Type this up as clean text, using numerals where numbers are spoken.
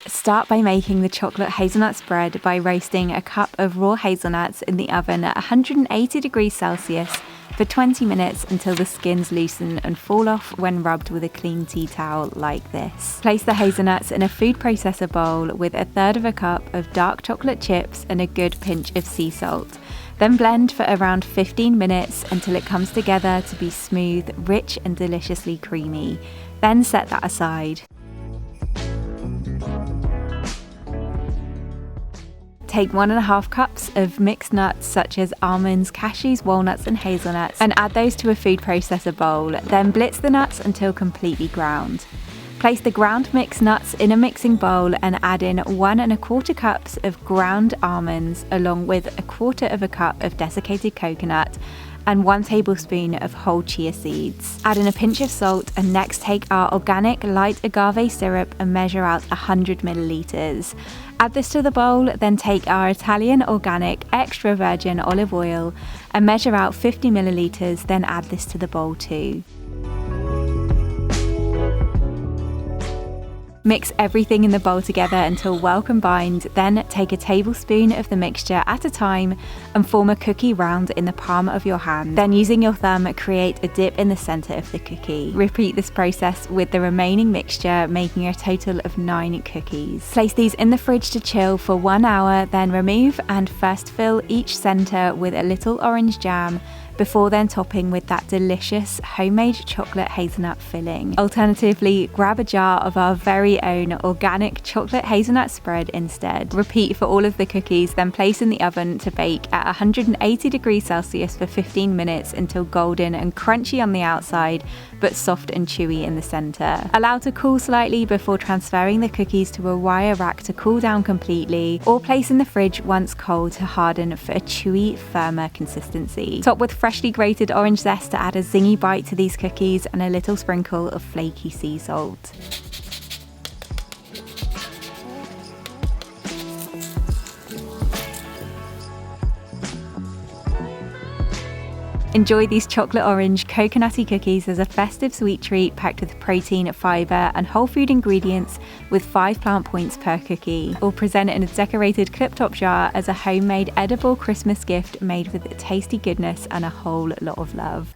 Start by making the chocolate hazelnut spread by roasting a cup of raw hazelnuts in the oven at 180 degrees Celsius for 20 minutes until the skins loosen and fall off when rubbed with a clean tea towel like this. Place the hazelnuts in a food processor bowl with 1/3 cup of dark chocolate chips and a good pinch of sea salt. Then blend for around 15 minutes until it comes together to be smooth, rich and deliciously creamy. Then set that aside. Take 1.5 cups of mixed nuts such as almonds, cashews, walnuts and hazelnuts and add those to a food processor bowl. Then blitz the nuts until completely ground. Place the ground mixed nuts in a mixing bowl and add in 1.25 cups of ground almonds along with 1/4 cup of desiccated coconut and 1 tablespoon of whole chia seeds. Add in a pinch of salt and next take our organic light agave syrup and measure out 100 milliliters. Add this to the bowl, then take our Italian organic extra virgin olive oil and measure out 50 milliliters, then add this to the bowl too. Mix everything in the bowl together until well combined, then take a tablespoon of the mixture at a time and form a cookie round in the palm of your hand. Then using your thumb, create a dip in the center of the cookie. Repeat this process with the remaining mixture, making a total of 9 cookies. Place these in the fridge to chill for 1 hour, then remove and first fill each center with a little orange jam, before then topping with that delicious homemade chocolate hazelnut filling. Alternatively, grab a jar of our very own organic chocolate hazelnut spread instead. Repeat for all of the cookies, then place in the oven to bake at 180 degrees Celsius for 15 minutes until golden and crunchy on the outside, but soft and chewy in the center. Allow to cool slightly before transferring the cookies to a wire rack to cool down completely, or place in the fridge once cold to harden for a chewy, firmer consistency. Top with freshly grated orange zest to add a zingy bite to these cookies and a little sprinkle of flaky sea salt. Enjoy these chocolate orange coconutty cookies as a festive sweet treat packed with protein, fibre and whole food ingredients with 5 plant points per cookie. Or present it in a decorated clip-top jar as a homemade edible Christmas gift made with tasty goodness and a whole lot of love.